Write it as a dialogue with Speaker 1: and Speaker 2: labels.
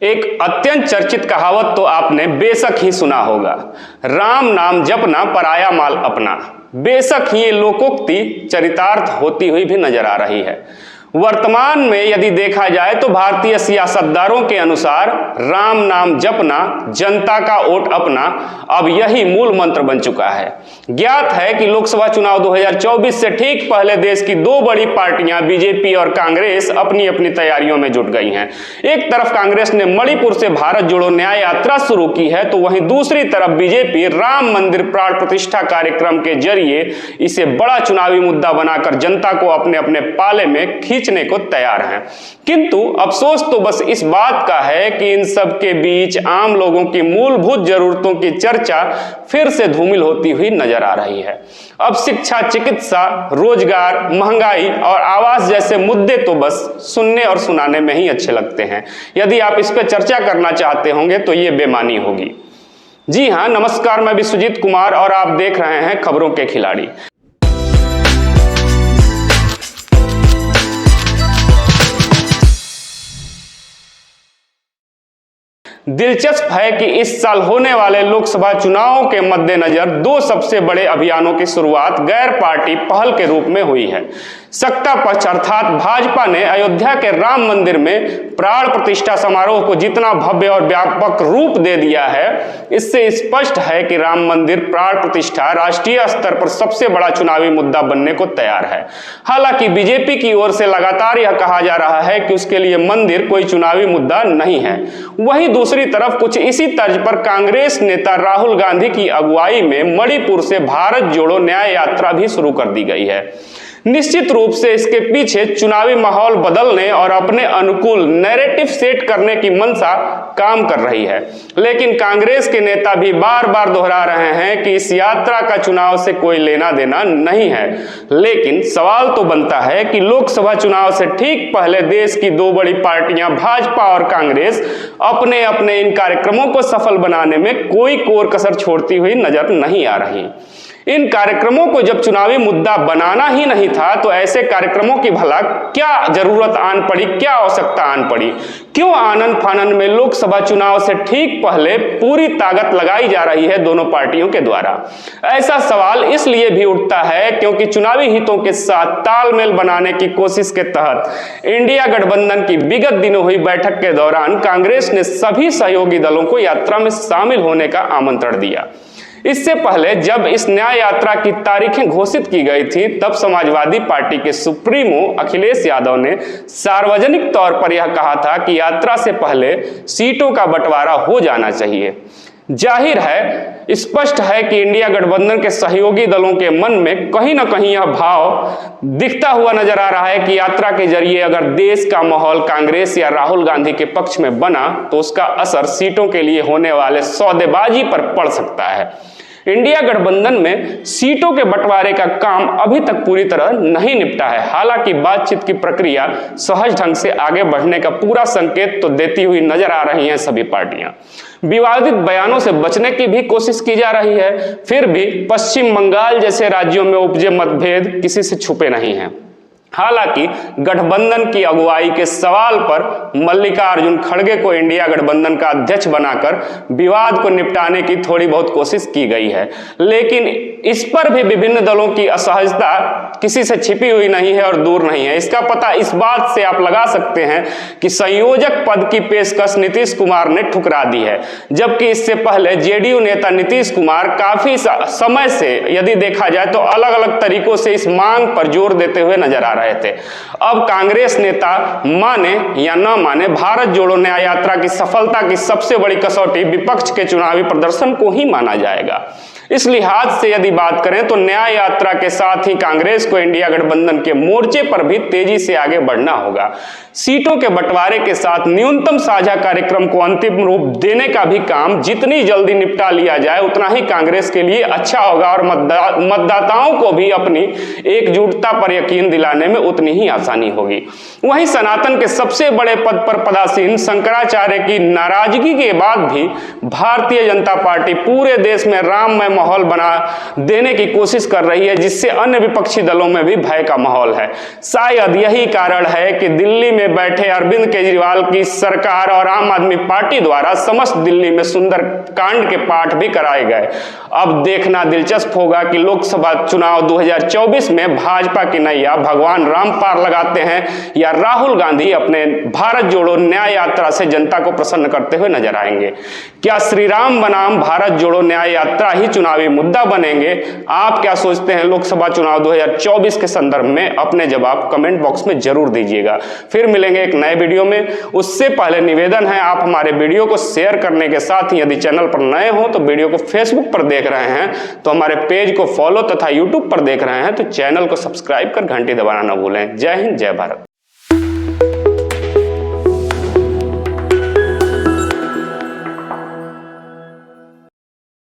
Speaker 1: एक अत्यंत चर्चित कहावत तो आपने बेशक ही सुना होगा, राम नाम जपना पराया माल अपना। बेशक ये लोकोक्ति चरितार्थ होती हुई भी नजर आ रही है। वर्तमान में यदि देखा जाए तो भारतीय सियासतदारों के अनुसार राम नाम जपना, जनता का वोट अपना, अब यही मूल मंत्र बन चुका है। ज्ञात है कि लोकसभा चुनाव 2024 से ठीक पहले देश की दो बड़ी पार्टियां बीजेपी और कांग्रेस अपनी अपनी तैयारियों में जुट गई हैं। एक तरफ कांग्रेस ने मणिपुर से भारत जोड़ो न्याय यात्रा शुरू की है, तो वहीं दूसरी तरफ बीजेपी राम मंदिर प्राण प्रतिष्ठा कार्यक्रम के जरिए इसे बड़ा चुनावी मुद्दा बनाकर जनता को अपने अपने पाले में खींचने को तैयार हैं। किंतु अफसोस तो बस इस बात का है कि इन सब के बीच आम लोगों की मूलभूत जरूरतों की चर्चा फिर से धूमिल होती हुई नजर आ रही है। अब शिक्षा, चिकित्सा, रोजगार, महंगाई और आवास जैसे मुद्दे तो बस सुनने और सुनाने में ही अच्छे लगते हैं। यदि आप इस पर चर्चा करना चाहते होंगे तो ये बेमानी होगी। जी हां, नमस्कार, मैं विश्वजीत कुमार और आप देख रहे हैं खबरों के खिलाड़ी। दिलचस्प है कि इस साल होने वाले लोकसभा चुनावों के मद्देनजर दो सबसे बड़े अभियानों की शुरुआत गैर पार्टी पहल के रूप में हुई है। सत्ता पक्ष अर्थात भाजपा ने अयोध्या के राम मंदिर में प्राण प्रतिष्ठा समारोह को जितना भव्य और व्यापक रूप दे दिया है, इससे स्पष्ट है कि राम मंदिर प्राण प्रतिष्ठा राष्ट्रीय स्तर पर सबसे बड़ा चुनावी मुद्दा बनने को तैयार है। हालांकि बीजेपी की ओर से लगातार यह कहा जा रहा है कि उसके लिए मंदिर कोई चुनावी मुद्दा नहीं है। वहीं दूसरी तरफ कुछ इसी तर्ज पर कांग्रेस नेता राहुल गांधी की अगुवाई में मणिपुर से भारत जोड़ो न्याय यात्रा भी शुरू कर दी गई है। निश्चित रूप से इसके पीछे चुनावी माहौल बदलने और अपने अनुकूल नैरेटिव सेट करने की मंशा काम कर रही है। लेकिन कांग्रेस के नेता भी बार बार दोहरा रहे हैं कि इस यात्रा का चुनाव से कोई लेना देना नहीं है। लेकिन सवाल तो बनता है कि लोकसभा चुनाव से ठीक पहले देश की दो बड़ी पार्टियां भाजपा और कांग्रेस अपने अपने इन कार्यक्रमों को सफल बनाने में कोई कोर कसर छोड़ती हुई नजर नहीं आ रही। इन कार्यक्रमों को जब चुनावी मुद्दा बनाना ही नहीं था तो ऐसे कार्यक्रमों की भला क्या जरूरत आन पड़ी, क्या आवश्यकता आन पड़ी? क्यों आनन फानन में लोकसभा चुनाव से ठीक पहले पूरी ताकत लगाई जा रही है दोनों पार्टियों के द्वारा? ऐसा सवाल इसलिए भी उठता है क्योंकि चुनावी हितों के साथ तालमेल बनाने की कोशिश के तहत इंडिया गठबंधन की विगत दिनों हुई बैठक के दौरान कांग्रेस ने सभी सहयोगी दलों को यात्रा में शामिल होने का आमंत्रण दिया। इससे पहले जब इस न्याय यात्रा की तारीखें घोषित की गई थी, तब समाजवादी पार्टी के सुप्रीमो अखिलेश यादव ने सार्वजनिक तौर पर यह कहा था कि यात्रा से पहले सीटों का बंटवारा हो जाना चाहिए। जाहिर है, स्पष्ट है कि इंडिया गठबंधन के सहयोगी दलों के मन में कहीं ना कहीं यह भाव दिखता हुआ नजर आ रहा है कि यात्रा के जरिए अगर देश का माहौल कांग्रेस या राहुल गांधी के पक्ष में बना तो उसका असर सीटों के लिए होने वाले सौदेबाजी पर पड़ सकता है। इंडिया गठबंधन में सीटों के बंटवारे का काम अभी तक पूरी तरह नहीं निपटा है। हालांकि बातचीत की प्रक्रिया सहज ढंग से आगे बढ़ने का पूरा संकेत तो देती हुई नजर आ रही हैं सभी पार्टियां। विवादित बयानों से बचने की भी कोशिश की जा रही है। फिर भी पश्चिम बंगाल जैसे राज्यों में उपजे मतभेद किसी से छुपे नहीं हैं। हालांकि गठबंधन की अगुवाई के सवाल पर मल्लिकार्जुन खड़गे को इंडिया गठबंधन का अध्यक्ष बनाकर विवाद को निपटाने की थोड़ी बहुत कोशिश की गई है, लेकिन इस पर भी विभिन्न दलों की असहजता किसी से छिपी हुई नहीं है और दूर नहीं है। इसका पता इस बात से आप लगा सकते हैं कि संयोजक पद की पेशकश नीतीश कुमार ने ठुकरा दी है, जबकि इससे पहले जेडीयू नेता नीतीश कुमार काफी समय से, यदि देखा जाए तो अलग अलग तरीकों से इस मांग पर जोर देते हुए नजर आ रहे थे। अब कांग्रेस नेता माने या न माने, भारत जोड़ो न्याय यात्रा की सफलता की सबसे बड़ी कसौटी विपक्ष के चुनावी प्रदर्शन को ही माना जाएगा। इस लिहाज से यदि बात करें तो न्याय यात्रा के साथ ही कांग्रेस को इंडिया गठबंधन के मोर्चे पर भी तेजी से आगे बढ़ना होगा। सीटों के बंटवारे के साथ न्यूनतम साझा कार्यक्रम को अंतिम रूप देने का भी काम जितनी जल्दी निपटा लिया जाए उतना ही कांग्रेस के लिए अच्छा होगा और मतदाताओं को भी अपनी एकजुटता पर यकीन दिलाने में उतनी ही आसानी होगी। वहीं सनातन के सबसे बड़े पद पर पदासीन शंकराचार्य की नाराजगी के बाद भी भारतीय जनता पार्टी पूरे देश में राममय माहौल बना देने की कोशिश कर रही है, जिससे अन्य विपक्षी दलों में भी भय का माहौल है। शायद यही कारण है कि दिल्ली में बैठे अरविंद केजरीवाल की सरकार और आम आदमी पार्टी द्वारा समस्त दिल्ली में सुंदर कांड के पाठ भी कराए गए। अब देखना दिलचस्प होगा कि लोकसभा चुनाव 2024 में भाजपा की नैया भगवान राम पार लगाते हैं या राहुल गांधी अपने भारत जोड़ो न्याय यात्रा से जनता को प्रसन्न करते हुए नजर आएंगे। क्या श्री राम बनाम भारत जोड़ो न्याय यात्रा ही चुनावी मुद्दा बनेंगे? आप क्या सोचते हैं लोकसभा चुनाव 2024 के संदर्भ में? अपने जवाब कमेंट बॉक्स में जरूर दीजिएगा। फिर मिलेंगे एक नए वीडियो में। उससे पहले निवेदन है, आप हमारे वीडियो को शेयर करने के साथ ही यदि चैनल पर नए हो तो वीडियो को फेसबुक पर देख रहे हैं तो हमारे पेज को फॉलो तथा यूट्यूब पर देख रहे हैं तो चैनल को सब्सक्राइब कर घंटी दबाना न भूलें। जय हिंद, जय भारत।